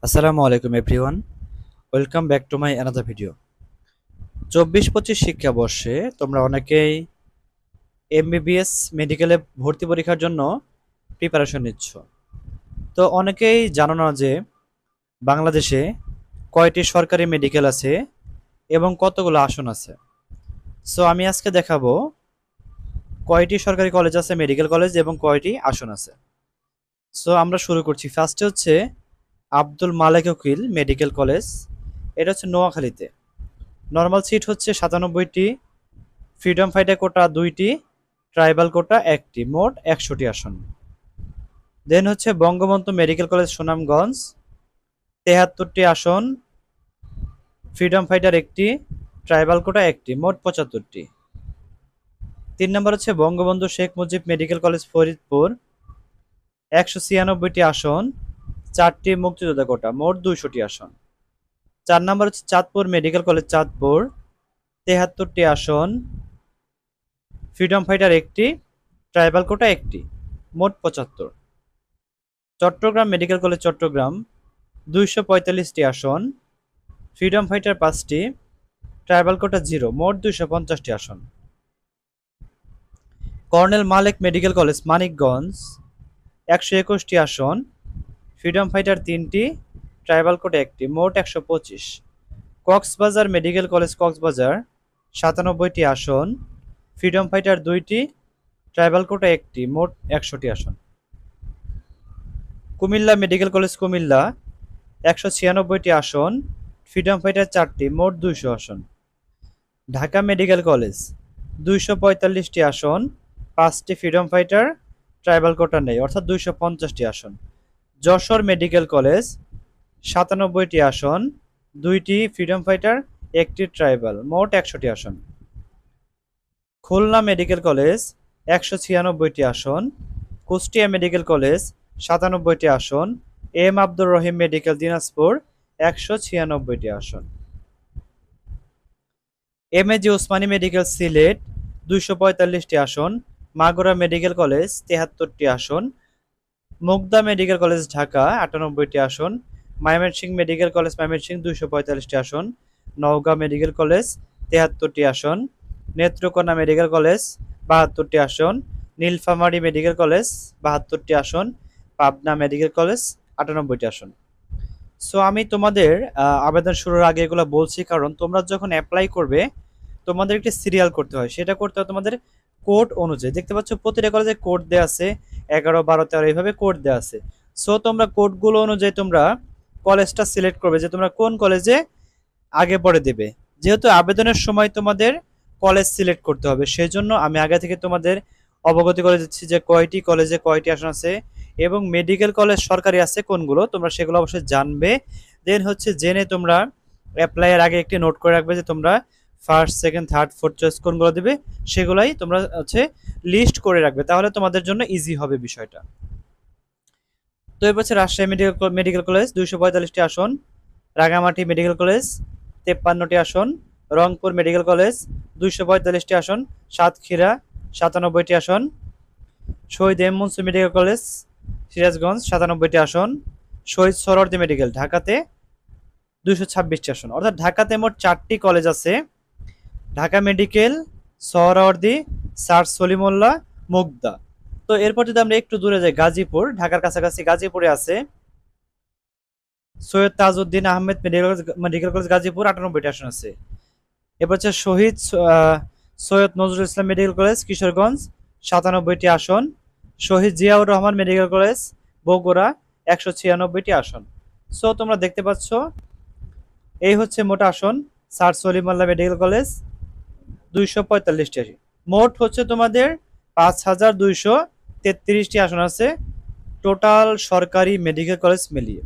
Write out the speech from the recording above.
আসসালামু আলাইকুম everyone, welcome back to my another video. 24-25 শিক্ষাবর্ষে তোমরা অনেকেই এমবিবিএস মেডিকেলে ভর্তি পরীক্ষার জন্য প্রিপারেশন নিচ্ছ। তো অনেকেই জানো না যে বাংলাদেশে কয়টি সরকারি মেডিকেল আছে এবং কতগুলো আসন আছে। সো আমি আজকে দেখাবো কয়টি সরকারি কলেজ আছে, মেডিকেল কলেজ, এবং কয়টি আসন আছে। সো আমরা শুরু করছি। ফার্স্টে হচ্ছে আব্দুল মালেক উকিল মেডিকেল কলেজ, এটা হচ্ছে নোয়াখালীতে। নর্মাল সিট হচ্ছে 97টি, ফ্রিডম ফাইটার কোটা 2টি, ট্রাইবাল কোটা 1টি, মোট 100টি আসন। দেন হচ্ছে বঙ্গবন্ধু মেডিকেল কলেজ সুনামগঞ্জ, 73টি আসন, ফ্রিডম ফাইটার 1টি, ট্রাইবাল কোটা 1টি, মোট 75টি। 3 নম্বর হচ্ছে বঙ্গবন্ধু শেখ মুজিব মেডিকেল কলেজ ফরিদপুর, 196টি আসন, 4টি মুক্তিযোদ্ধা কোটা, মোট 200টি আসন। 4 নম্বর হচ্ছে চাঁদপুর মেডিকেল কলেজ চাঁদপুর, 73টি আসন, ফ্রিডম ফাইটার 1টি, ট্রাইবাল কোটা 1টি, মোট 75। চট্টগ্রাম মেডিকেল কলেজ চট্টগ্রাম, 245টি আসন, ফ্রিডম ফাইটার 5টি, ট্রাইবাল কোটা 0, মোট 250টি আসন। কর্নেল মালেক মেডিকেল কলেজ মানিকগঞ্জ, 121টি আসন, ফ্রিডম ফাইটার 3টি, ট্রাইবাল কোটা 1টি, মোট 125। কক্সবাজার মেডিকেল কলেজ কক্সবাজার, 97টি আসন, ফ্রিডম ফাইটার 2টি, ট্রাইবাল কোটা 1টি, মোট 100টি আসন। কুমিল্লা মেডিকেল কলেজ কুমিল্লা, 196টি আসন, ফ্রিডম ফাইটার 4টি, মোট 200 আসন। ঢাকা মেডিকেল কলেজ, 245টি আসন, 5টি ফ্রিডম ফাইটার, ট্রাইবাল কোটা নেই, অর্থাৎ 250টি আসন। যশোর মেডিকেল কলেজ, 97টি আসন, 2টি ফ্রিডম ফাইটার, 1টি ট্রাইবাল, মোট 100টি আসন। খুলনা মেডিকেল কলেজ, 196টি আসন, কুষ্টিয়া মেডিকেল কলেজ, 97টি আসন, এম আব্দুর রহিম মেডিকেল দিনাজপুর, 196টি আসন। M A G Osmani medical Sylhet, 245টি আসন, মাগুরা মেডিকেল কলেজ, 73টি আসন, মুগদা মেডিকেল কলেজ ঢাকা, 98টি আসন, ময়মনসিংহ মেডিকেল কলেজ ময়মনসিংহ, 245টি আসন, নওগাঁ মেডিকেল কলেজ, 73টি আসন, নেত্রকোনা মেডিকেল কলেজ, 72টি আসন, নীলফামারী মেডিকেল কলেজ, 72টি আসন, পাবনা মেডিকেল কলেজ, 98টি আসন। সো আমি তোমাদের আবেদন শুরুর আগে এগুলো বলছি, কারণ তোমরা যখন অ্যাপ্লাই করবে তোমাদের একটি সিরিয়াল করতে হয়, সেটা করতে হয় তোমাদের কোড অনুযায়ী। দেখতে পাচ্ছ প্রতিটা কলেজে কোড দেওয়া আছে, 11, 12, 13 এইভাবে কোড দেওয়া আছে। সো তোমরা কোডগুলো অনুযায়ী তোমরা কলেজটা সিলেক্ট করবে যে তোমরা কোন কলেজে আগে পরে দেবে। যেহেতু আবেদনের সময় তোমাদের কলেজ সিলেক্ট করতে হবে, সেই জন্য আমি আগে থেকে তোমাদের অবগতি করে দিচ্ছি যে কয়টি কলেজে কয়টি আসন আছে এবং মেডিকেল কলেজ সরকারি আছে কোনগুলো, তোমরা সেগুলো অবশ্যই জানবে। দেন হচ্ছে জেনে তোমরা অ্যাপ্লাইয়ের আগে একটি নোট করে রাখবে যে তোমরা first, second, third, fourth choice কোনগুলো দেবে, সেগুলাই তোমরা হচ্ছে লিস্ট করে রাখবে, তাহলে তোমাদের জন্য ইজি হবে বিষয়টা। তো এবার হচ্ছে রাজশাহী মেডিকেল কলেজ, 245টি আসন, রাঙামাটি মেডিকেল কলেজ, 53টি আসন, রংপুর মেডিকেল কলেজ, 245টি আসন, সাতক্ষীরা, 97টি আসন, Shahid M Mansur medical college Sirajganj, 97টি আসন, শহীদ সোহরাওয়ার্দী মেডিকেল ঢাকাতে, 226টি আসন। অর্থাৎ ঢাকাতে মোট 4টি কলেজ আছে: ঢাকা মেডিকেল, সোহরাওয়ার্দী, স্যার সলিমুল্লাহ, মুগদা। তো এরপর যদি আমরা একটু দূরে যাই, গাজীপুর, ঢাকার কাছাকাছি গাজীপুরে আছে সৈয়দ তাজউদ্দিন আহমেদ মেডিকেল কলেজ গাজীপুর, 98টি আসন আছে। এরপর হচ্ছে শহীদ সৈয়দ নজরুল ইসলাম মেডিকেল কলেজ কিশোরগঞ্জ, 97টি আসন, শহীদ জিয়াউর রহমান মেডিকেল কলেজ বগুড়া, 196টি আসন। সো তোমরা দেখতে পাচ্ছ এই হচ্ছে মোট আসন। স্যার সলিমুল্লাহ মেডিকেল কলেজ 245টি আসন, মোট হচ্ছে তোমাদের 5233টি আসন আছে টোটাল সরকারি মেডিকেল কলেজ মিলিয়ে।